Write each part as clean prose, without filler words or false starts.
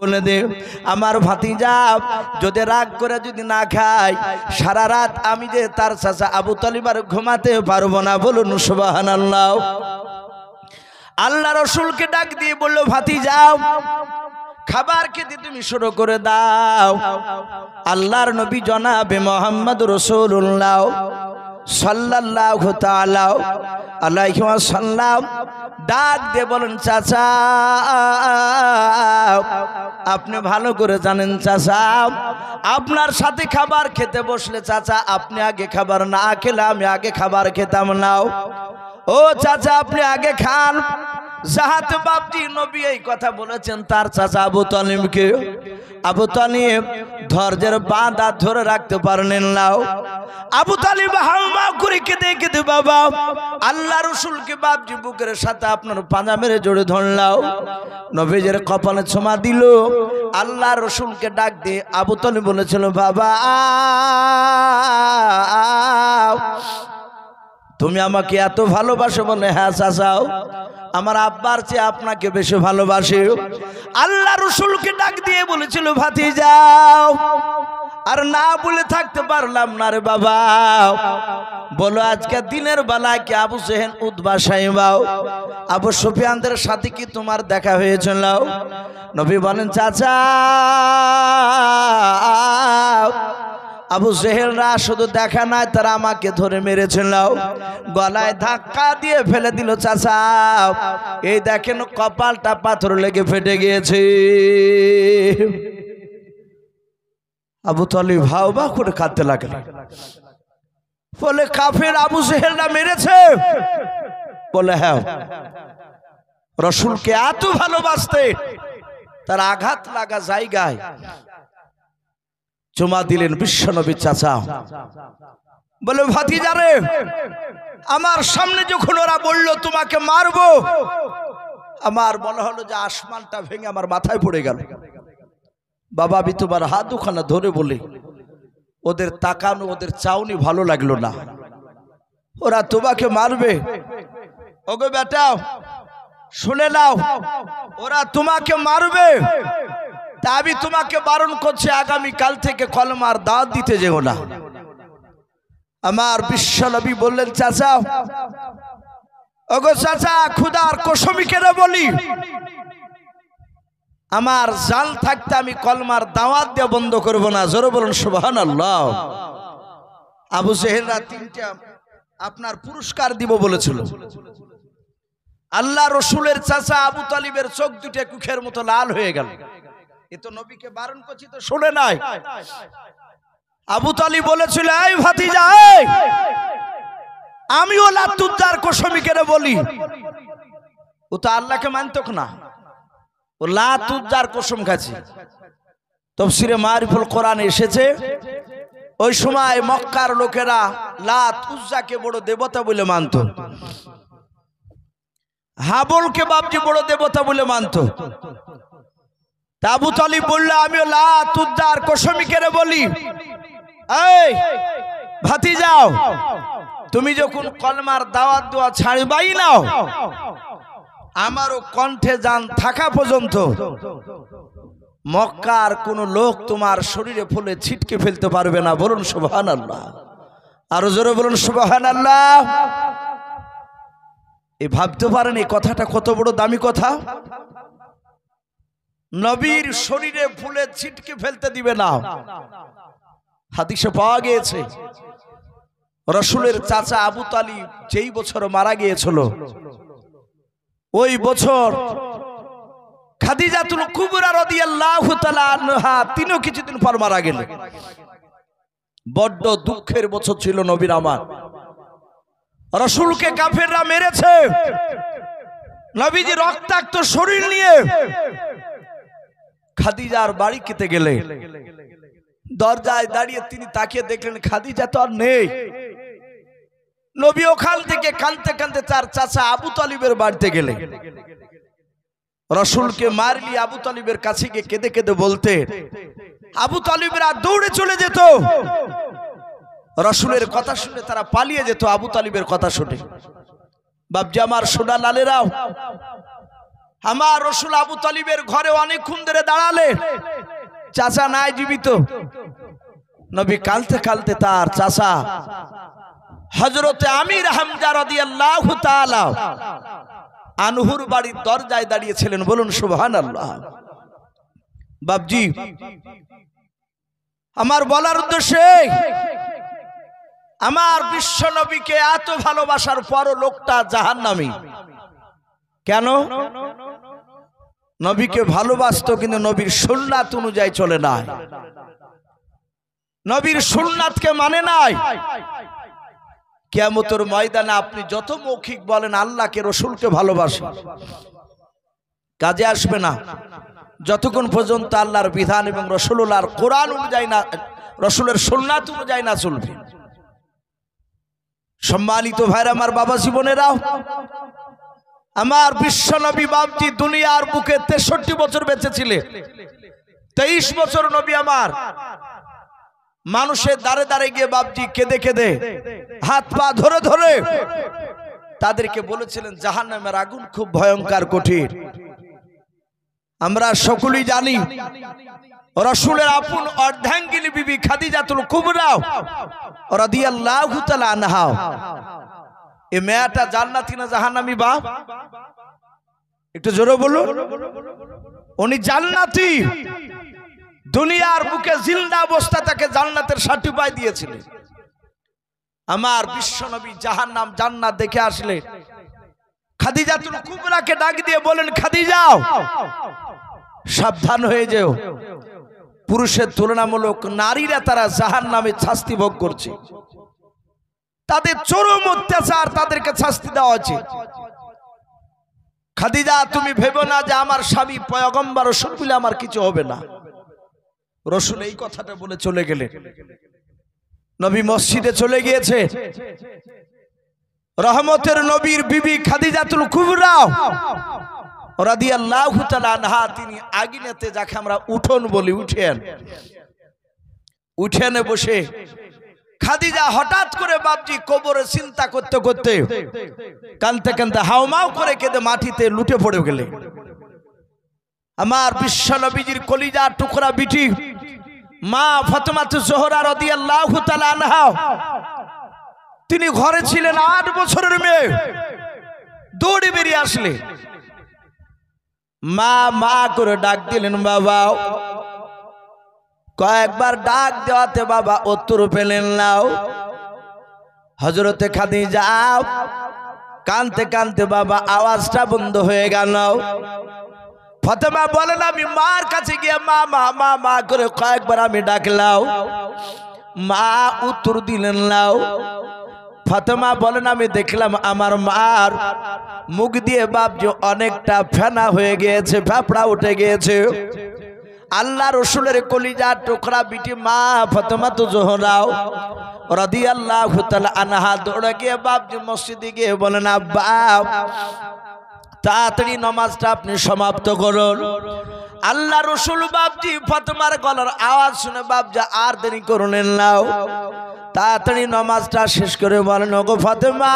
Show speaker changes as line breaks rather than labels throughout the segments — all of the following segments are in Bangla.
বলে দে আমার ভাতিজা যদি রাগ করে যদি না খায় সারা রাত আমি যে তার চাচা আবু তালিব আর ঘুমাতে পারবো না। বলুন সুবহানাল্লাহ। আল্লাহ রসুলকে ডাক দিয়ে বললো ভাতিজা খাবার খেতে তুমি শুরু করে দাও। আল্লাহর নবী জনাবে মুহাম্মদ রাসূলুল্লাহ সাল্লাল্লাহু তাআলা আলাইহি ওয়াসাল্লাম ডাক দিয়ে বলেন চাচা আপনি ভালো করে জানেন চাচা আপনার সাথে খাবার খেতে বসলে চাচা আপনি আগে খাবার না খেলে আমি আগে খাবার খেতাম না। ও চাচা আপনি আগে খান। জাহাত বাপজি নবী এই কথা বলেছেন তার চাচা আবু তালিবকে। আবু তালিব ধৈর্যের বাঁধা ধরে রাখতে পারলেন না। আবু তালিব হাওমা করে কেঁদে কেঁদে বাবা আল্লাহ রসুলকে বাপজি বুকের সাথে আপনার পাঁজা মেরে জড়ে ধরলাও। নবীজের কপালে ছোঁয়া দিল। আল্লাহ রসুলকে ডাক দিয়ে আবু তালিব বলেছিল বাবা তুমি আমাকে এত ভালোবাসো? বলে হ্যাঁ চাচাও আমার আব্বার চেয়ে আপনাকে বেশি ভালোবাসি। আল্লাহ রসুলকে ডাক দিয়ে বলেছিল ভাতিজাও আর না বলে থাকতে পারলাম না রে বাবা বলো আজকে দিনের বেলায় কি আবু জেহেল উতবা সাইবা আবু সুফিয়ানদের সাথে কি তোমার দেখা হয়েছিল? নবী বলেন চাচা আবু জেহেলরা শুধু দেখা নাই তারা আমাকে ধরে মেরেছিল, গলায় ধাক্কা দিয়ে ফেলে দিল চাচা। এই দেখেন কপালটা পাথর লেগে ফেটে গিয়েছে। আবু তালিব ভাও বা করে কাঁদতে লাগলেন। বলে কাফের আবু জেহেলরা মেরেছে? বলে হ্যাঁ। রসুলকে এত ভালোবাসতে তার আঘাত লাগা জায়গায় চুমা দিলেন বিশ্বনবী চাচা। বলে ভাতিজারে আমার সামনে যখন ওরা বলল তোমাকে মারবো আমার মনে হলো যে আসমানটা ভেঙে আমার মাথায় পড়ে গেল। বাবা আমি তোমার হাত দুখানা ধরে বলি ওদের তাকানো ওদের চাউনি ভালো লাগলো না। ওরা তোমাকে মারবে। ওগো বেটা শুনে নাও ওরা তোমাকে মারবে। তা আমি তোমাকে বারণ করছি আগামী কাল থেকে কলমার দাওয়াত দিতে যেও না। আমার বিশ্বনবী বললেন চাচা ওগো চাচা খুদার কসমি কেন বলি আমার জান থাকতে আমি কলমার দাওয়াত দিয়ে বন্ধ করব না। জোরে বলুন সুবহানাল্লাহ। আবু জেহেলরা তিনটা আপনার পুরস্কার দিব বলেছিল। আল্লাহ রসুলের চাচা আবু তালিবের চোখ দুটো কুখের মতো লাল হয়ে গেল। এ তো নবীকে বারণ করছি তো শুনে নাই। আবু তালিব বলেছিল এই ভাতিজা আমিও লাতুজ্জার কসমি কেন বলি। ও তো আল্লাহকে মানত না, ও লাতুজ্জার কসম খাচ্ছে। তাফসীরে মারিফুল কোরআন এসেছে ওই সময় মক্কার লোকেরা লাত উজ্জাকে বড় দেবতা বলে মানত, হাবলকে বাপজি বড় দেবতা বলে মানত। আবু তালিব বলল আমি লাত উজ্জার কসমি কেন বলি। এই ভাতিজাও তুমি যখন কলমার দাওয়াত দেওয়া ছাড়বাই নাও আমারও কণ্ঠে জান থাকা পর্যন্ত মক্কার কোন লোক তোমার শরীরে ফুলে ছিটকে ফেলতে পারবে না। বলুন সুবহানাল্লাহ। আরো জোরে বলুন সুবহানাল্লাহ। এই ভাবতে পারেন এই কথাটা কত বড় দামি কথা। নবীর শরীরে ফুলে ছিটকে ফেলতে দিবে না। হাদিসে পাওয়া গিয়েছে রসুলের চাচা আবু তালিব যেই বছর মারা গিয়েছিল ওই বছর খাদিজাতুল কুবরা রাদিয়াল্লাহু তাআলা আনহা তিনিও কিছুদিন পর মারা গেলেন। বড্ড দুঃখের বছর ছিল নবীর আমার। রসুলকে কাফেররা মেরেছে। নবীজি রক্তাক্ত শরীর নিয়ে খাদিজার বাড়ি খেতে গেলে দরজায় দাঁড়িয়ে তিনি তাকিয়ে দেখলেন খাদিজা তো আর নেই। নবী ওখান থেকে কাঁদতে কাঁদতে তার চাচা আবু তালিবের বাড়িতে গেলে রসুলকে মারলি আবু তালিবের কাছে গিয়ে কেঁদে কেঁদে বলতে আবু তালিবরা দৌড়ে চলে যেত। রসুলের কথা শুনে তারা পালিয়ে যেত আবু তালিবের কথা শুনে। বাপজি আমার সোনা লালেরাও আমার রসুল আবু তালিবের ঘরে অনেকক্ষণ ধরে দাঁড়ালেন, চাচা নাই জীবিত। নবী কালতে কালতে তার চাচা হযরতে আমির হামজা রাদিয়াল্লাহু তাআলা আনহুর বাড়ির দরজায় দাঁড়িয়েছিলেন। বলুন সুবহানাল্লাহ। বাপজি, আমার বলার উদ্দেশ্যে, আমার বিশ্ব নবীকে এত ভালোবাসার পরও লোকটা জাহান্নামী কেন? নবীকে ভালোবাসতো কিন্তু নবীর সুন্নাত অনুযায়ী চলে নাই, নবীর সুন্নাতকে মানে নাই। কিয়ামতের ময়দানে আপনি যত মৌখিক বলেন আল্লাহকে রসুলকে ভালোবাসেন, কাজে আসবে না যতক্ষণ পর্যন্ত আল্লাহর বিধান এবং রসুলুল্লাহর কোরআন অনুযায়ী না, রসুলের সুন্নাত অনুযায়ী না চলবে। সম্মানিত ভাইরা, আমার বাবা জীবনেরাও, আমার বিশ্ব নবী বাপজি দুনিয়ার বুকে 63 বছর বেঁচে ছিলেন। 23 বছর নবী আমার মানুষের দাঁড়ে দাঁড়ে গিয়ে বাপজি কেঁদে কেঁদে হাত পা ধরে ধরে তাদেরকে বলেছিলেন জাহান্নামের আগুন খুব ভয়ঙ্কর কঠিন। আমরা সকলেই জানি রাসূলের আপন অর্ধাঙ্গিনী বিবি খাদিজাতুল কুবরা রাদিয়াল্লাহু তাআলা আনহা, এই মেয়েটা জান্নাতি না জাহান্নামী? বাপ একটু জোরে বলুন। উনি জান্নাতি, দুনিয়ার বুকে জিন্দা অবস্থা তাকে জান্নাতের সার্টিফিকেট দিয়েছিলেন। আমার বিশ্ব নবী জাহান্নাম জান্নাত দেখে আসলে খাদিজাতুল কুবরাকে ডাক দিয়ে বলেন, খাদিজা সাবধান হয়ে যেও, পুরুষের তুলনামূলক নারীরা তারা জাহান্নামে শাস্তি ভোগ করছে, তাদের চরম অত্যাচার, তাদেরকে শাস্তি দেওয়া উচিত। খাদিজা তুমি ভেবো না যে আমার স্বামী পয়গম্বর রসুল বলে আমার কিছু হবে না। রসুল এই কথাটা বলে চলে গেলেন। নবী মসজিদে চলে গিয়েছে। রহমতের নবীর বিবি খাদিজাতুল কুবরা রাদিয়াল্লাহু তাআলা আনহা তিনি আগিনাতে, যাকে আমরা উঠোন বলি, উঠোনে বসে খাদিজা হঠাৎ করে বাপজি কবরে চিন্তা করতে করতে কাঁদতে কাঁদতে হাউমাউ করে কেঁদে মাটিতে লুটে পড়ে গেলে। আমার বিশ্ব নবীজির কলিজার টুকরা বিটি মা ফাতেমাতুজ জোহরা রাদিয়াল্লাহু তাআলা আনহা, তিনি ঘরে ছিলেন, 8 বছরের মেয়ে, দৌড়ে বেরিয়ে আসলে মা মা করে ডাক দিলেন। বাবা কয়েকবার ডাক দেওয়াতে বাবা উত্তর পেলেন না। হযরতে খাদিজা কাঁদতে কাঁদতে বাবা আওয়াজটা বন্ধ হয়ে গেল। ফাতেমা বলেন, আমি মার কাছে গিয়ে মা মা মা মা করে কয়েকবার আমি ডাকলাম, মা উত্তর দিলেন না। ফাতেমা বলেন, আমি দেখলাম আমার মার মুখ দিয়ে বাপজি অনেকটা ফেনা হয়ে গিয়েছে, ফেফড়া উঠে গিয়েছে। আল্লাহ রসুলের কলিজার টুকরা বিটি মা ফাতেমাতুজ জোহরা রাদিয়াল্লাহু তাআলা আনহা দৌড়ে গিয়ে বাপজি মসজিদে গিয়ে বলেন, আব্বা তাড়াতাড়ি নামাজটা আপনি সমাপ্ত করুন। আল্লাহ রসুল বাপজি ফাতেমার গলার আওয়াজ শুনে বাপজি আর দেরি করলেন না, তাড়াতাড়ি নামাজটা শেষ করে বলেন, ওগো ফাতেমা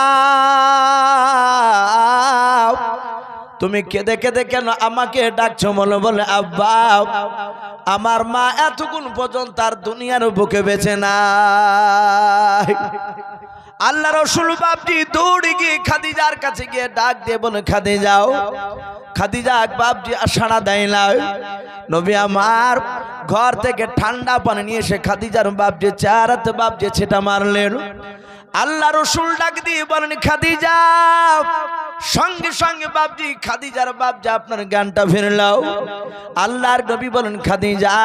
তুমি কেঁদে কেঁদে কেন আমাকে ডাকছো? বলে আব্বা আমার মা এতক্ষণ পর্যন্ত তার দুনিয়ার বুকে বেঁচে নাই। আল্লাহ রসুল বাপজি দৌড়ে গিয়ে খাদিজার কাছে গিয়ে ডাক দিয়ে বলে, খাদিজাও। খাদিজা বাপজি সাড়া দেয় না। নবী আমার ঘর থেকে ঠান্ডা পানি নিয়ে এসে খাদিজার বাপজি চেহারাতে বাপজি ছেটা মারলেন। আল্লাহ রসুল ডাক দিয়ে বলেন, খাদিজা। সঙ্গে সঙ্গে বাপজি খাদিজার বাপজি আপনার জ্ঞানটা ফিরলাও। আল্লাহর নবী বলেন, খাদিজা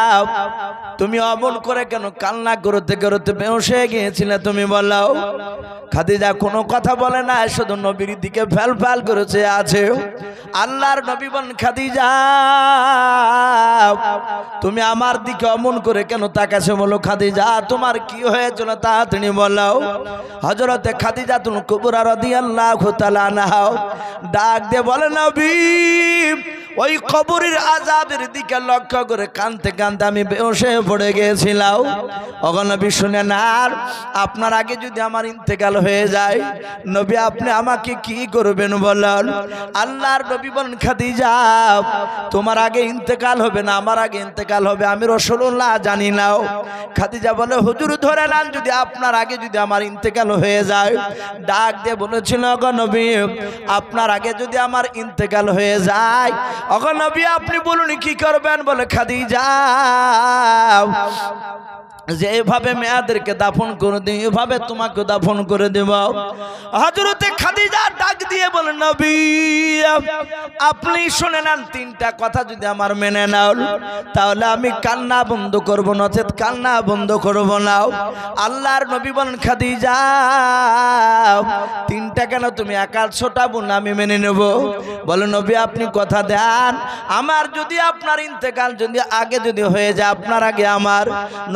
তুমি অমন করে কেন কান্না করতে করতে বেহুশ হয়ে গিয়েছিলে তুমি বলাও। খাদিজা কোনো কথা বলে না, শুধু নবীর দিকে ফ্যাল ফ্যাল করেছে আছে। আল্লাহর নবী বলেন, খাদিজা তুমি আমার দিকে অমন করে কেন তাকাছো? বলো খাদিজা তোমার কি হয়েছিল তাড়াতাড়ি বলাও। হযরতে খাদিজাতুল কুবরা রাদিয়াল্লাহু তাআলা আনহা ডাক দিয়ে বলে, নবী ওই কবরের আযাবের দিকে লক্ষ্য করে কাঁদতে কাঁদতে আমি বেহুশ হয়ে পড়ে গিয়েছিলাম। ওগো নবী শুনেন, আর আপনার আগে যদি আমার ইন্তেকাল হয়ে যায় নবী আপনি আমাকে কি করবেন বলেন? আল্লাহর নবী বলেন, খাদিজা তোমার আগে ইন্তেকাল হবে না, আমার আগে ইন্তেকাল হবে, আমি রাসূলুল্লাহ জানি না। খাদিজা বলে, হুজুর ধরে নেন যদি আপনার আগে যদি আমার ইন্তেকাল হয়ে যায়। ডাক দিয়ে বলেছিল, ওগো নবী আপনার আগে যদি আমার ইন্তেকাল হয়ে যায় ওগো নবী আপনি বলুন কি করবেন? বলে, খাদিজা যে এভাবে মেয়েদেরকে দাফন করে দিই এভাবে তোমাকে দাফন করে দেব। হযরতে খাদিজা ডাক দিয়ে বলে, নবী আপনি শুনে নেন, তিনটা কথা যদি আমার মেনে নাও তাহলে আমি কান্না বন্ধ করব, নচেত কান্না বন্ধ করব না। আল্লাহর নবী বলেন, খাদিজা তিনটা কেন, তুমি একা ছোটাবো না, আমি মেনে নেব। বলে, নবী আপনি কথা দেন আমার যদি আপনার ইন্তেকাল যদি আগে যদি হয়ে যায় আপনার আগে আমার,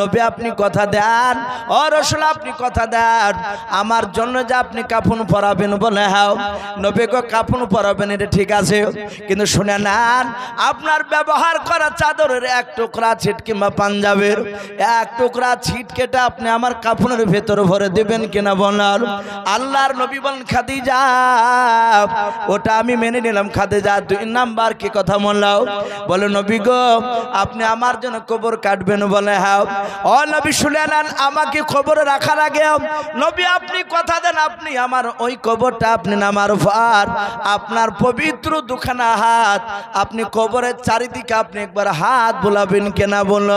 নবী আপনি কথা দেন, ও রাসূল আপনি কথা দেন আমার জন্য যে আপনি কাফন পরাবেন। বলে, হ্যাঁ নবী গো কাফন পরাবেন, এটা ঠিক আছে, কিন্তু শুনে নেন আপনার ব্যবহার করা চাদরের এক টুকরা ছিট কিংবা পাঞ্জাবের এক টুকরা ছিট কেটে আপনি আমার কাফনের ভেতর ভরে দেবেন কিনা বলেন। আল্লাহর নবী বলেন, খাদিজা ওটা আমি মেনে নিলাম। খাদিজা দুই নাম্বার কি কথা বললাম? বলে, নবী গো আপনি আমার জন্য কবর কাটবেন। বলে, হ্যাঁ। ও নবী শুনে নেন, আমাকে কবরে রাখার আগে নবী আপনি কথা দেন আপনি আমার ওই কবরটা আপনি নামার পর আপনার পবিত্র দুখানা হাত আপনি কবরের চারিদিকে আপনি একবার হাত বোলাবেন কেনা বল।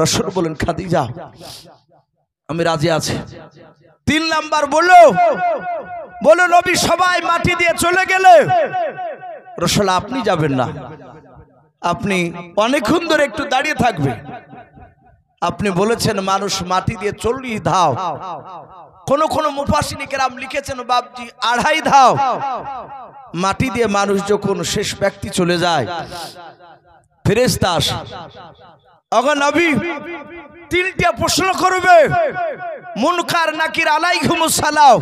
রাসূল বলেন, খাদিজা আমি রাজি আছি। তিন নাম্বার বলো নবী সবাই মাটি দিয়ে চলে গেলে রাসূল আপনি যাবেন না, আপনি অনেকক্ষণ ধরে একটু দাঁড়িয়ে থাকবে। আপনি বলেছেন মানুষ মাটি দিয়ে 40 ধাও, কোন মুফাসসিরিনে কেরাম লিখেছেন বাপজি 2.5 ধাও মাটি দিয়ে মানুষ যখন শেষ ব্যক্তি চলে যায় ফেরেশতা আসে। ওগো নবী তিনটা প্রশ্ন করবে, মুনকার নাকির আলাইকুমুস সালাম,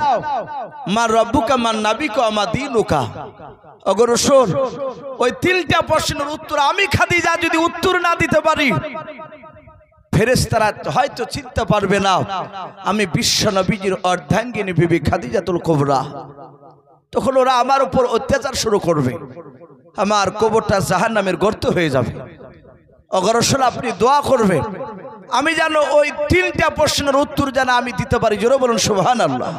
মা রব্বুকা মান নাবিকা মা দীনুকা। ওগো রাসূল ওই তিনটা প্রশ্নের উত্তর আমি খাদিজা যদি উত্তর না দিতে পারি ফেরেশতারা হয়তো চিনতে পারবে না আমি বিশ্ব নবীজির অর্ধাঙ্গিনী বিবি খাদিজাতুল কুবরা। তখন ওরা আমার উপর অত্যাচার শুরু করবে, আমার কবরটা জাহান্নামের গর্ত হয়ে যাবে। ওগো রাসূল আপনি দোয়া করবেন আমি যেন ওই তিনটা প্রশ্নের উত্তর যেন আমি দিতে পারি। জোরে বলুন সুবহানাল্লাহ।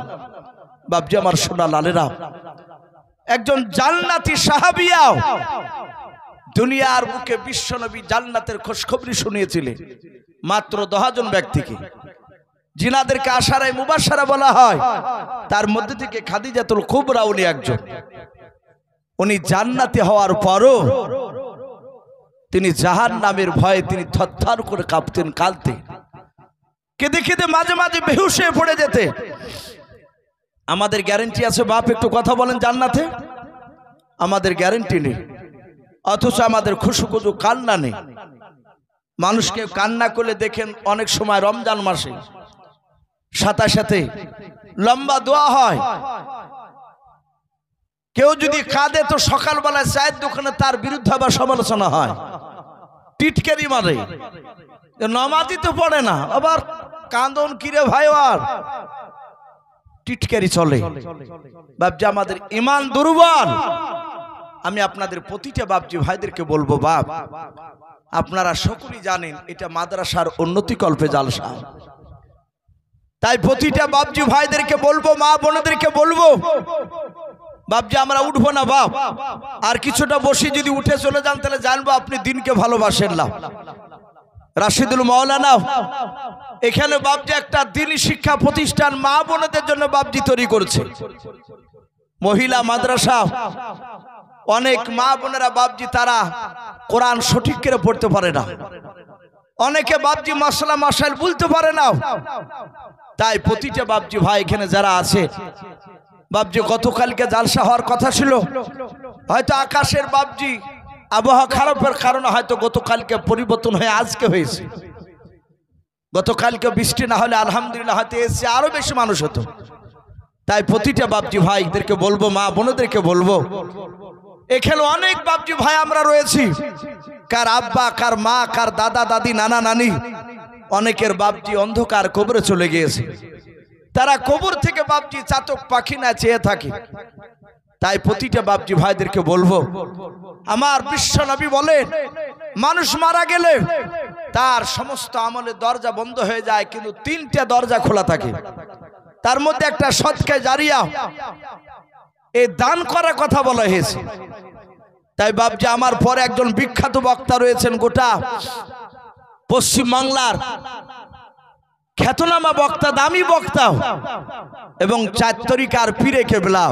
বাপজি আমার সোনা লালেরা, একজন জান্নাতি সাহাবিয়া দুনিয়ার বুকে বিশ্বনবী জান্নাতের খোঁজখবরি শুনিয়েছিলেন মাত্র 10 জন ব্যক্তিকে, জিনাদেরকে আশারায়ে মুবাশশারা বলা হয়। তার মধ্যে থেকে খাদিজাতুল কুবরা উনি একজন। উনি জান্নাতি হওয়ার পরও তিনি জাহান্নামের ভয়ে তিনি থরথর করে কাঁপতেন, কাঁদতেন, কেঁদে কেঁদে মাঝে মাঝে বেহুশ হয়ে পড়ে যেতে। আমাদের গ্যারান্টি আছে বাপ? একটু কথা বলেন জান্নাতে? আমাদের গ্যারান্টি নেই, অথচ আমাদের খুশুখুজু কান্না নেই। মানুষকে কান্না করলে দেখেন অনেক সময় রমজান মাসে সাথে সাথে লম্বা দোয়া হয়। কেউ যদি কাঁদে তো সকালবেলায় চায়ের দোকানে তার বিরুদ্ধে আবার সমালোচনা হয়, টিটকারি মারে, নামাজই তো পড়ে না, আবার কান্দন কিরে ভাই, আর টিটকারি চলে। বাপজি আমাদের ঈমান দুর্বল। আমি আপনাদের প্রতিটা বাপজি ভাইদেরকে বলবো, বাপ আপনারা সকলেই জানেন এটা মাদ্রাসার উন্নতি কল্পে জালসা, তাই প্রতিটা বাপজি ভাইদেরকে বলবো, মা বোনদেরকে বলবো, বাপজি আমরা উঠবো না বাপ, আর কিছুটা বসে যদি উঠে চলে যান তাহলে জানবো আপনি দিনকে ভালোবাসেন না। রাশিদুল মাওলানা এখানে বাপজি একটা দ্বীনি শিক্ষা প্রতিষ্ঠান মা বোনদের জন্য বাপজি তৈরি করছে, মহিলা মাদ্রাসা। অনেক মা বোনেরা বাপজি তারা কোরআন সঠিক করে পড়তে পারে না, অনেকে বাপজি মাসলা মাসাইল বলতে পারে না। তাই প্রতিটা বাপজি ভাই এখানে যারা আছে বাপজি, গতকালকে জালসা হওয়ার কথা ছিল, হয়তো আকাশের বাপজি আবহাওয়া খারাপের কারণে হয়তো গতকালকে পরিবর্তন হয়ে আজকে হয়েছে। গতকালকে বৃষ্টি না হলে আলহামদুলিল্লাহ হয়তো এসে আরো বেশি মানুষ হতো। তাই প্রতিটা বাপজি ভাইদেরকে বলবো, মা বোনদেরকে বলবো, এখানে অনেক বাপজি ভাই আমরা রয়েছি, কার আব্বা, কার মা, কার দাদা দাদি, নানা নানি, অনেকের বাপজি অন্ধকার কবরে চলে গিয়েছে। তারা কবর থেকে বাপজি চাতক পাখি না চেয়ে থাকে। তাই প্রতিটা বাপজি ভাইদেরকে বলবো, আমার বিশ্ব নবী বলেন, মানুষ মারা গেলে তার সমস্ত আমলের দরজা বন্ধ হয়ে যায়, কিন্তু তিনটা দরজা খোলা থাকে। তার মধ্যে একটা সদকা জারিয়া, এই দান করার কথা বলা হয়েছে। তাই বাপজি আমার পরে একজন বিখ্যাত বক্তা রয়েছেন, গোটা পশ্চিম বাংলার খ্যাতনামা বক্তা, দামি বক্তা এবং চার তরিকার পীরে কেবলা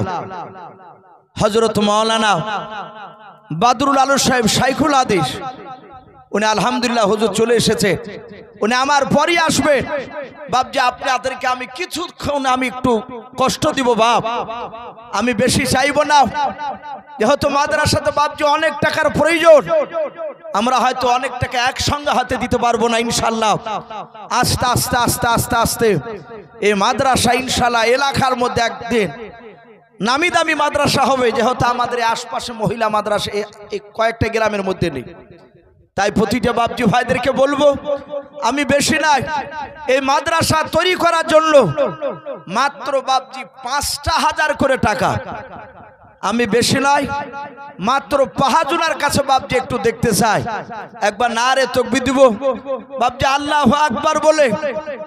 হযরত মাওলানা বাদরুল আলম সাহেব শাইখুল হাদিস, উনি আলহামদুলিল্লাহ হুজুর চলে এসেছে, উনি আমার পরই আসবে। বাপজি আপনাদেরকে আমি কিছুক্ষণ আমি একটু কষ্ট দিব বাপ, আমি বেশি চাইবো না। যেহেতু মাদ্রাসাতে বাপজি অনেক টাকার প্রয়োজন, আমরা হয়তো অনেক টাকা একসঙ্গে হাতে দিতে পারবো না। ইনশাল্লাহ আস্তে আস্তে আস্তে আস্তে আস্তে এই মাদ্রাসা ইনশাল্লাহ এলাকার মধ্যে একদিন নামি দামি মাদ্রাসা হবে, যেহেতু আমাদের আশপাশে মহিলা মাদ্রাসা এই কয়েকটা গ্রামের মধ্যে নেই। তাই প্রতিটা বাপজি ভাইদেরকে বলবো, আমি বেশি নাই, এই মাদ্রাসা তৈরি করার জন্য মাত্র বাপজি ৫,০০০ করে টাকা, আমি বেশি নয়, মাত্র পাহাজুনার কাছে বাপজি একটু দেখতে চাই, একবার নারে তাকবীর দিব বাপজি, আল্লাহু আকবার বলে,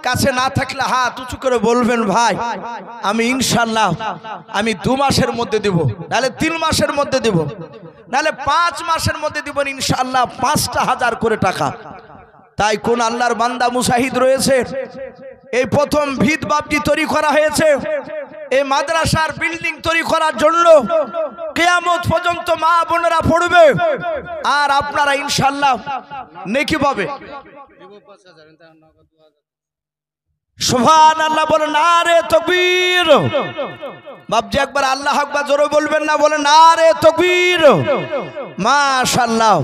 কাছে না থাকলে হাত উঁচু করে বলবেন ভাই, আমি ইনশাআল্লাহ আমি 2 মাসের মধ্যে দিব, নাহলে 3 মাসের মধ্যে দিব, নাহলে 5 মাসের মধ্যে দিব ইনশাআল্লাহ ৫,০০০ করে টাকা। তাই কোন আল্লাহর বান্দা মুজাহিদ রয়েছে, এই প্রথম ভিত বাপজি তৈরি করা হয়েছে, এই মাদ্রাসার বিল্ডিং তৈরি করার জন্য কিয়ামত পর্যন্ত মা বোনেরা পড়বে, আর আপনারা ইনশাআল্লাহ নেকি পাবে। সুবহানাল্লাহ বলে নারে তাকবীর। বাপজি একবার আল্লাহু আকবার জোরে বলবেন না, বলে নারে তাকবীর। মাশাআল্লাহ।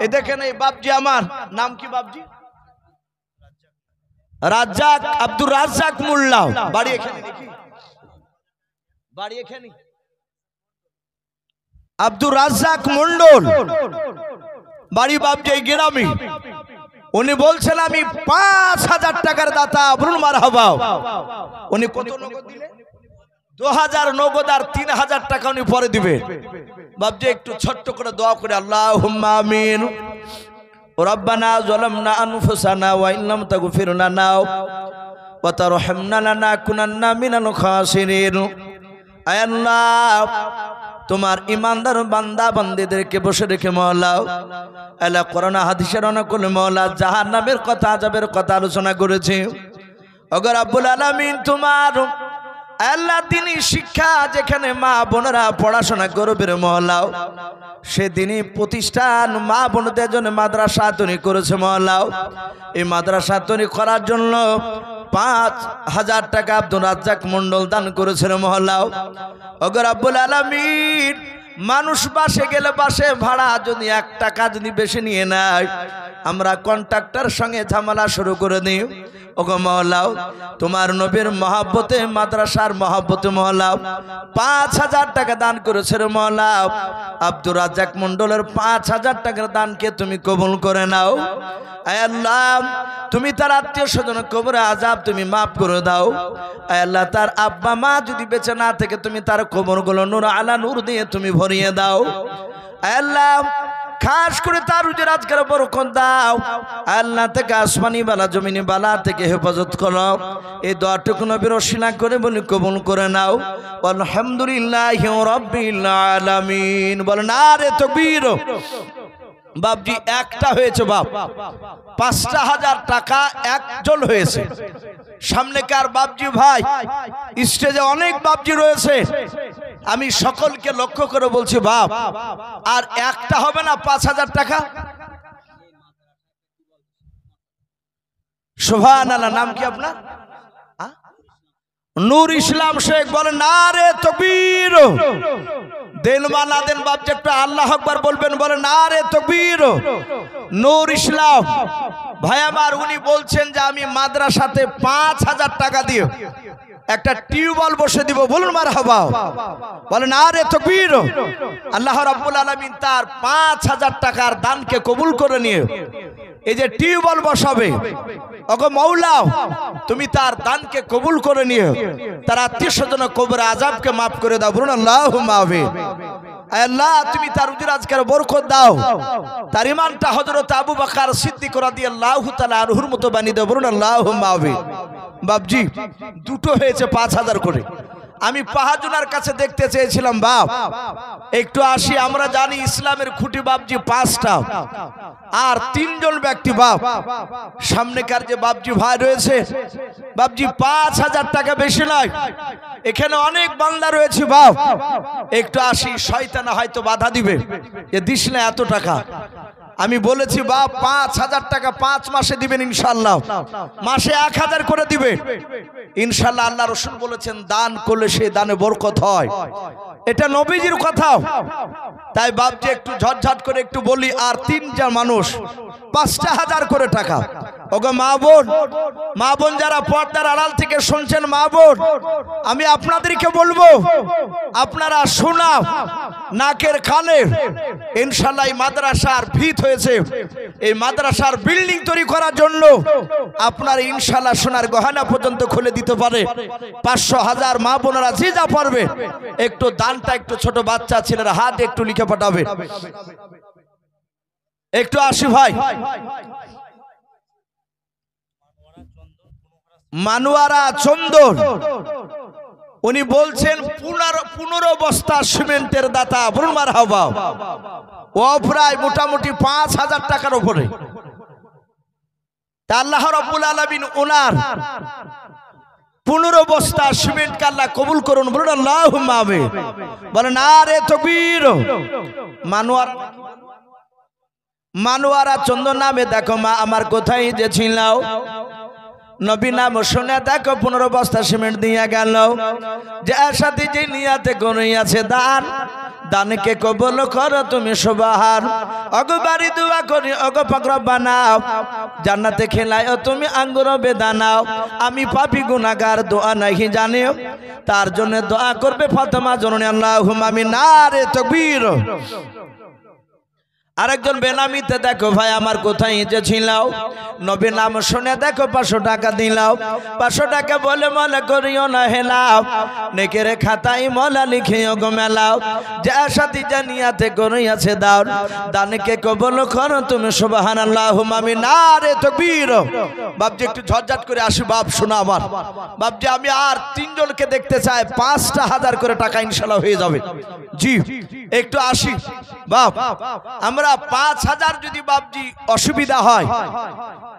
এই দেখেন এই বাপজি, আমার নাম কি বাপজি? রাজ্জাক, আব্দুর রাজ্জাক মোল্লা, বাড়ি এখানে নাকি? বাড়ি এখানে আব্দুর রাজ্জাক মন্ডল বাড়ি বাপজি এই গ্রামে। উনি বলছেন আমি ৫,০০০ টাকার দাতা, বলুন মারহাবা। উনি কত নগদ দিলেন? ২০০০ নগদ, আর ৩,০০০ টাকা উনি পরে দিবেন। বাপজি একটু ছোট্ট করে দোয়া করে, আল্লাহুম্মা আমিন। রব্বানা যালামনা আনফুসানা ওয়া ইন লাম তাগফির লানা ওয়া তারহামনা লানাকুনান্না মিনাল খাসিরিন। আয় আল্লাহ, তোমার ইমানদার বান্দা বান্দীদেরকে বসে রেখে মওলা, আল্লাহ কোরআন হাদিসের অনুকূলে মওলা জাহান্নামের কথা, আযাবের কথা আলোচনা করেছে। ওগো রব্বুল আলামিন, তোমার আল্লাহ দ্বীনি শিক্ষা যেখানে মা বোনেরা পড়াশোনা করবে মওলা, সেদিনই প্রতিষ্ঠান মা বোনদের জন্য মাদ্রাসা তৈরি করেছে মওলা। এই মাদ্রাসা তৈরি করার জন্য ৫,০০০ টাকা আব্দুর রাজ্জাক মন্ডল দান করেছিল মওলা। ওগো রব্বুল আলামিন, মানুষ বাসে গেলে বাসে ভাড়া যদি 1 টাকা যদি বেশি নিয়ে নেয়, আমরা কন্ট্রাক্টর সঙ্গে ঝামেলা শুরু করে দিই। ওগো মওলা, তোমার নবীর মহব্বতে, মাদ্রাসার মহব্বতে মওলা ৫,০০০ টাকা দান করেছিল মওলা। আব্দুর রাজ্জাক মন্ডলের ৫,০০০ টাকার দানকে তুমি কবুল করে নাও। আয় আল্লাহ, তুমি তার আত্মীয় স্বজন কবরে আযাব তুমি মাফ করে দাও। আয় আল্লাহ, তার আব্বা মা যদি বেঁচে না থেকে, তুমি তার কবরগুলো নূর আলা নূর দিয়ে তুমি ভরিয়ে দাও। আয় আল্লাহ, খাস করে তার রুজি রাজগারে বরকত দাও। আল্লাহ থেকে আসমানি বালা জমিনি বালা থেকে হেফাজত করো। এই দোয়াটুকু নবীর ওসিলা করে বলি কবুল করে নাও। আলহামদুলিল্লাহি রাব্বিল আলামিন। বলেন নারে তাকবীর। বাপজি একটা হয়েছে বাপ, ৫,০০০ টাকা একজন হয়েছে। সামনেকার বাপজি ভাই, স্টেজে অনেক বাপজি রয়েছে, আমি সকলকে লক্ষ্য করে বলছি বাপ, আর একটা হবে না ৫,০০০ টাকা? সুবহানাল্লাহ। নাম কি আপনার? নূর ইসলাম শেখ। বলেন নারে তাকবীর। দেন বা না দেন বাপ, যে একটা আল্লাহু আকবার বলবেন, বলেন নারে তাকবীর। নূর ইসলাম ভাই আমার, উনি বলছেন যে আমি মাদ্রাসাতে ৫,০০০ টাকা দিয়ে একটা টিউবওয়েল বসে দিব, বলুন মারহাবা, বলেন আরে তাকবীর। আল্লাহ রাব্বুল আলামিন তার 5000 টাকার দানকে কবুল করে নিয়ে এই যে টিউবওয়েল বসাবে, ওগো মাওলা তুমি তার দানকে কবুল করে নিয়ে তার আত্মীয় স্বজন কবরে আযাবকে মাফ করে দাও, বলুন আল্লাহুম্মা আমিন। আল্লাহ তুমি তার উজরাজকের বরকত দাও, তার ঈমানটা হযরত আবু বকর সিদ্দিক রাদিয়াল্লাহু তাআলা আনহুর মতো বানিয়ে দাও, বলুন আল্লাহুম্মা আমিন। বাপজি দুটো হয়েছে 5000 করে। আমি পাহাজুনার কাছে দেখতে চেয়েছিলাম, বাপ একটু আসি, আমরা জানি ইসলামের খুঁটি বাপজি 5টা আর 3 জন ব্যক্তি। বাপ সামনেকার যে বাপজি ভাই রয়েছে, বাপজি 5000 টাকা বেশি নয়, এখানে অনেক বান্দা রয়েছে। বাপ একটু আসি, শয়তান হয়তো বাধা দিবে যে দিস না এত টাকা। আমি বলেছি বাপ 5000 টাকা 5 মাসে দিবেন ইনশাআল্লাহ, মাসে 1000 করে দিবে ইনশাআল্লাহ। আল্লাহ রাসূল বলেছেন দান করলে সেই দানে বরকত হয়, এটা নবীজির কথা। তাই বাপজি একটু ঝটঝট করে একটু বলি, আর 3টা মানুষ 5000 করে টাকা। ওগো মা বোন যারা পর্দার আড়াল থেকে শুনছেন, মা বোন আমি আপনাদেরকে বলবো, আপনারা শোনা নাকের কানে ইনশাআল্লাহ এই মাদ্রাসার ভিত হয়েছে, এই মাদ্রাসার বিল্ডিং তৈরি করার জন্য আপনার ইনশাআল্লাহ সোনার গহনা পর্যন্ত খুলে দিতে পারে। 500 1000 মা বোনেরা যে যা পারবে একটু দানটা একটু ছোট বাচ্চা ছেলের হাত একটু লিখে পাঠাবে। একটু আসি ভাই, মানুয়ারা চন্দন উনি বলছেন 15 বস্তা সিমেন্টের দাতা, বলুন মারহাবা। ও প্রায় মোটামুটি 5000 টাকার উপরে। তা আল্লাহ রাব্বুল আলামিন ওনার 15 বস্তা সিমেন্টকে আল্লাহ কবুল করুন, বলুন আল্লাহুম্মা আমিন। বলেন আরে তাকবীর। মানুয়ারা চন্দন নামে দেখো মা আমার কোথায় যে ছিলাও, নবী নাম শুনে দেখো 15 বস্তা সিমেন্ট দিয়ে গেল। যে সাথে যে নিয়াতে করিয়াছে দান, দানকে কবুল করো তুমি সুবহান। ওগো বাড়ি দোয়া করি, ওগো পাক রব্বানাও জান্নাতে খেলায়ও তুমি আঙ্গুর বেদানাও। আমি পাপী গুনাহগার দোয়া নাহি জানি, তার জন্য দোয়া করবে ফাতেমা জননী, আল্লাহুম্মা আমিন। নারে তাকবীর। আরেকজন বেনামিতে দেখো ভাই আমার কোথায় যে ছিলাও, নবী নাম শুনে দেখো 500 টাকা দিলাও। 500 টাকা বলে মলা করিও না হেলাও, নেকের খাতায় মলা লিখিও গো মেলাও। যা সাথী জানিয়াতে করিয়াছে দাও, দানকে কবুল করো তুমি সুবহানাল্লাহুম্মা আমিন। নারে তাকবীর। বাপজি একটু ঝটঝট করে আসি, বাপ শোনা আমার বাপজি, আমি আর 3 জনকে দেখতে চাই, 5000 করে টাকা ইনশাআল্লাহ হয়ে যাবে। জি একটু আসি বাপ, আমরা 5000 যদি বাপজি অসুবিধা হয়,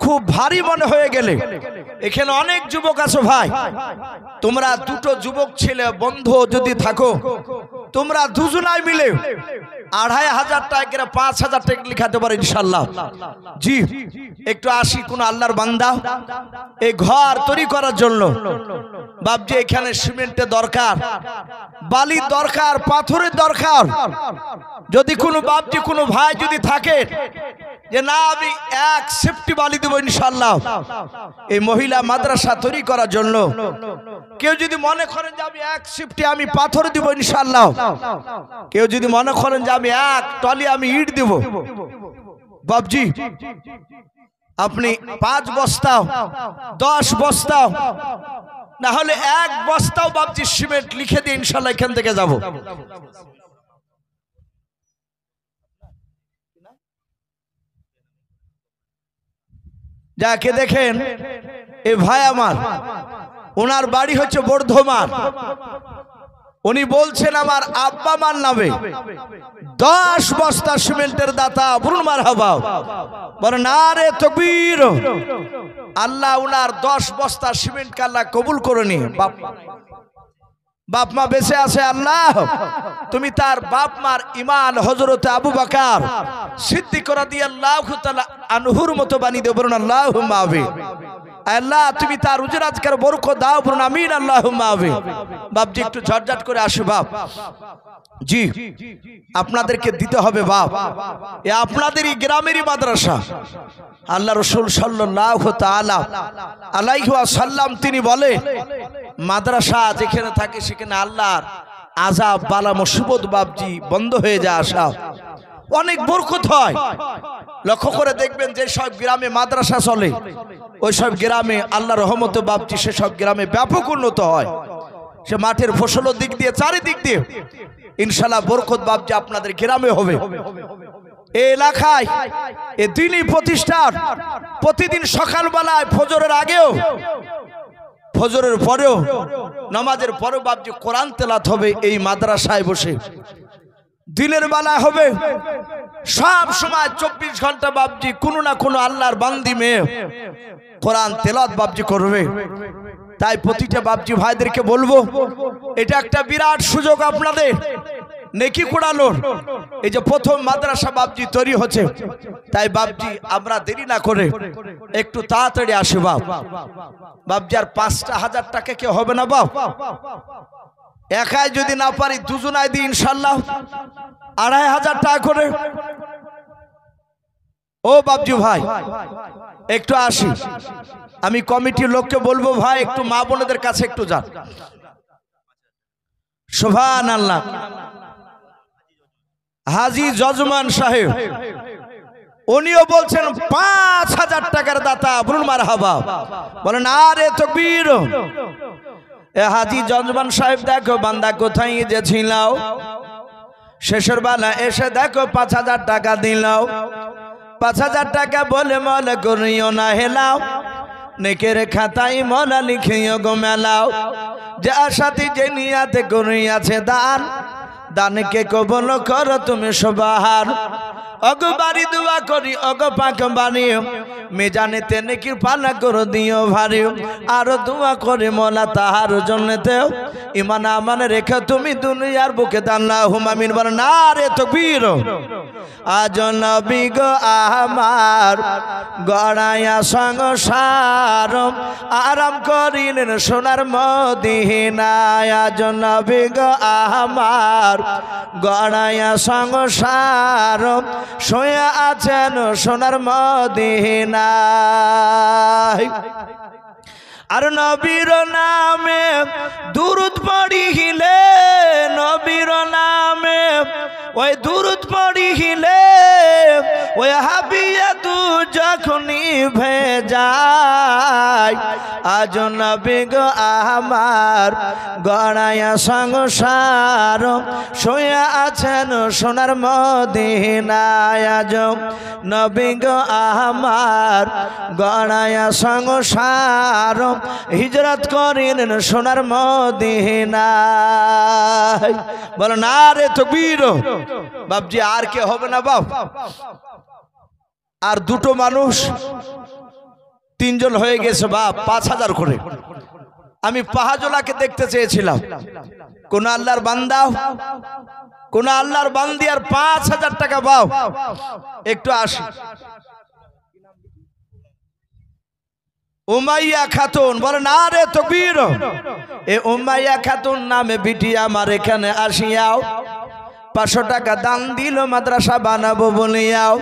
খুব ভারী মনে হয়ে গেলে, এখানে অনেক যুবক আছে ভাই, তোমরা দুটো যুবক ছেলে বন্ধু যদি থাকো, তোমরা দুজনাই মিলে 2500 টাকা 5000 টাকা লিখাতে পারো ইনশাআল্লাহ। জি একটু আসি, কোন আল্লাহর বান্দা এই ঘর তৈরি করার জন্য বাপজি এখানে সিমেন্টের দরকার, বালির দরকার, পাথরের দরকার। যদি কোনো বাপজি কোনো ভাই যদি থাকে যে না আমি 1 সেফটি বালি দেব ইনশাআল্লাহ এই মহিলা মাদ্রাসা তৈরি করার জন্য, কেউ যদি মনে করেন যে আমি 1 সেফটি আমি পাথর দেব ইনশাআল্লাহ, কেউ যদি মনে করেন যে আমি 1 টলি আমি ইট দেব, বাপজি আপনি 5 বস্তা 10 বস্তা না হলে 1 বস্তাও বাপজি সিমেন্ট লিখে দিয়ে ইনশাআল্লাহ এখান থেকে যাব। যাকে দেখেন এই ভাই আমার, ওনার বাড়ি হচ্ছে বর্ধমান। উনি বলছেন আমার আব্বা মার নামে 10 বস্তা সিমেন্টের দাতা, বলুন মারহাবা। বলেন নারে তাকবীর। আল্লাহ ওনার 10 বস্তা সিমেন্ট আল্লাহ কবুল করে নি। বাপ মা বেঁচে আছে, আল্লাহ তুমি তার বাপ মার ঈমান হযরত আবু বকর সিদ্দিক রাদিয়াল্লাহু তাআলা আনহুর মতো বানিয়ে দাও, বলুন আল্লাহুম্মা আমিন। আল্লাহ তুমি তার উজরাজকের বরকত দাও, বলুন আমিন আল্লাহুম্মা আমিন। বাপজি একটু ঝটঝট করে আসো বাপ। জি আপনাদেরকে দিতে হবে বাপ, এ আপনাদেরই গ্রামেরই মাদ্রাসা, আল্লাহ রসুল সাল্লাল্লাহু তাআলা আলাইহি ওয়াসাল্লাম তিনি বলে মাদ্রাসা যেখানে থাকে সেখানে আল্লাহর আযাব বালা মুসিবত বাবজি বন্ধ হয়ে যায় আসা অনেক বরকত হয়। লক্ষ্য করে দেখবেন যে সব গ্রামে মাদ্রাসা চলে ওই সব গ্রামে আল্লাহর রহমতে বাবজি সে সব গ্রামে ব্যাপক উন্নত হয়। সে মাঠের ফসলের দিক দিয়ে চারিদিক দিয়ে ইনশাআল্লাহ বরকত বাবজি আপনাদের গ্রামে হবে। এই এলাকায় এই দিনই প্রতিষ্ঠান প্রতিদিন সকালবেলায় ফজরের আগেও ফজরের পরেও নামাজের পরেও বাবজি কোরআন তেলাওয়াত হবে এই মাদ্রাসায় বসে। দিনের বেলা হবে সব সময় 24 ঘন্টা বাবজি কোনো না কোনো আল্লাহর বান্দি মেয়ে কোরআন তেলাওয়াত বাবজি করবে। তাই প্রতিটা বাবজি ভাইদেরকে বলবো এটা একটা বিরাট সুযোগ আপনাদের নেকি কুড়ানোর। এই যে প্রথম মাদ্রাসা বাবজি তৈরি হচ্ছে তাই বাবজি আমরা দেরি না করে একটু তাড়াতাড়ি আসি বাবজি। আর 5,000 টাকা কি হবে না বাপ? একাই যদি না পারি দুজনায় দিই ইনশাল্লাহ 2,500 টাকা করে। ও বাবজি ভাই একটু আসি, আমি কমিটির লোককে বলবো ভাই একটু মা বোনেদের কাছে একটু যান। সুবহানাল্লাহ। হাজী জজমান সাহেব উনিও বলছেন 5,000 টাকার দাতা, বলুন মারহাবা, বলেন আরে তাকবীর। এ হাজী জজমান সাহেব দেখো বান্দা কোথায় যে ছিলাও শেষের বেলা এসে দেখো 5,000 টাকা দিলাও। 5,000 টাকা বলে মনে করিও না হেলাও, নেকের খাতায় মনে লিখিও গো মেলাও। যা সাথী যে নিয়াতে করিয়াছে দান, দানকে কবল করো তুমি সবার। অগো বাড়ি দোয়া করি অগো পাক বাড়ি, মেজানেতে নেকির পালা করে দিও ভারী। আরো দোয়া করে মোলা তাহার জন্যতে ইমান আমান রেখে তুমি দুনিয়ার বুকে আল্লাহুম্মা আমিন বলেন নারে তাকবীর। আজ নবী গো আমার গড়ায়া সংসার আরাম করিলেন সোনার মদিনায়। আজ নবী গো আমার গড়ায়া সংসার শুয়ে আছেন সোনার মদিনায়। আর নবীর নামে দুরূদ পড়িলে, নবীর নামে ওই দুরূদ পড়িলে ওই হাবিয়া তু যখনই ভেজায়। আজ নবী গো আমার গড়ায়া সংসার শুয়ে আছেন সোনার মদিনায়। আজ নবী গো আমার গড়ায়া সংসার হিজরত করিলেন সোনার মদিনায়। বলো না রে তাকবীর। বাপজি আর কে হবে না বাপ? আর দুটো মানুষ 3 জন হয়ে গেছে বাপ, 5,000 করে। আমি পাহাজলাকে দেখতে চেয়েছিলাম, কোন আল্লাহর বান্দা কোন আল্লাহর বান্দি আর 5,000 টাকা বাপ একটু আসি। উমাইয়া খাতুন বলে না রে তাকবীর। এ উমাইয়া খাতুন নামে বিটি আমার এখানে আসিয়াও 500 টাকা দান দিল মাদ্রাসা বানাবো বলিয়াও।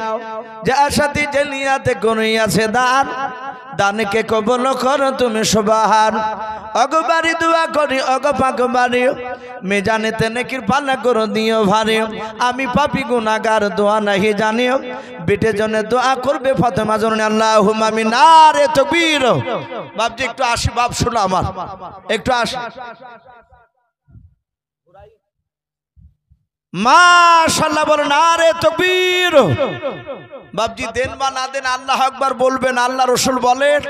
যা সাথী যে নিয়াতে করিয়াছে দান, দানকে কবল করো তুমি সবার। অগো বাড়ি দোয়া করি অগো পাক বাড়ি, মেজানেতে নেকির পালা করো দিও ভারী। আমি পাপী গুনাহগার দোয়া নাহি জানিও, বেটে জনে দোয়া করবে ফাতেমা জনে আল্লাহুম্মা আমিন নারে তাকবীর। বাপজি একটু আসি বাপ, শোনো আমার একটু আসি। মাশাআল্লাহ বলেন নারে তাকবীর। বাপজি দেন বা না দেন আল্লাহু আকবার বলবেন। আল্লাহ রাসূল বলেন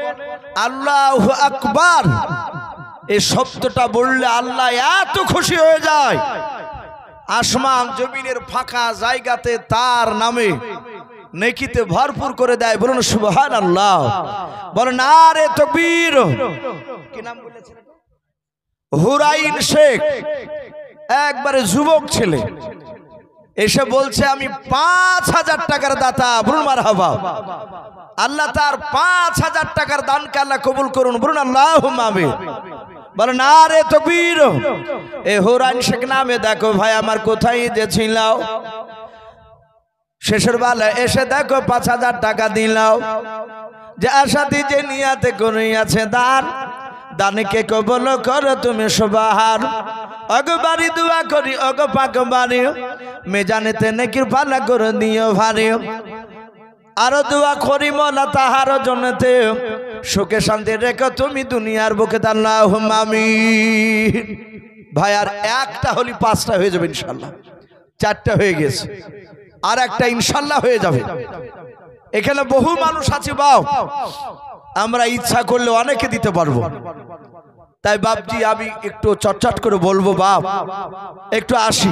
আল্লাহু আকবার এই শব্দটা বললে আল্লাহ এত খুশি হয়ে যায়, আসমান জমিনের ফাঁকা জায়গাতে তার নামে নেকিতে ভরপুর করে দেয়। বলুন সুবহানাল্লাহ, বলেন নারে তাকবীর। কি নাম বলেছিলেন? হুরাইন শেখ, একবারে যুবক ছেলে, এসে বলছে আমি 5,000 টাকার দাতা। বলুন মারহাবা। আল্লাহ তার 5,000 টাকার দানকে আল্লাহ কবুল করুন। বলুন আল্লাহুম্মা আমিন। বলেন নারে তাকবীর। এ হুরাইন শেখ নামে দেখো ভাই আমার কোথায় যে ছিলাও শেষের বেলায় এসে দেখো 5,000 টাকা দিলাও, যে আশাতি যে নিয়াতে করিয়াছে দান, দানকে কবল করো তুমি সুবহান। অগবারি দোয়া করি অগ পাক বাড়ি, মেজানেতে নেকির পালা করে দিও ভারী। আরো দোয়া করি মোলা তাহার জন্যতে, সুখে শান্তি রেখো তুমি দুনিয়ার বুকে। আল্লাহুম্মা আমিন। ভাই আর একটা হলি 5টা হয়ে যাবে ইনশাআল্লাহ, 4টা হয়ে গেছে, আর একটা ইনশাআল্লাহ হয়ে যাবে। এখানে বহু মানুষ আছে বাপ, আমরা ইচ্ছা করলে অনেকে দিতে পারবো। তাই বাপজি আমি একটু চটচট করে বলবো, বাপ একটু আসি।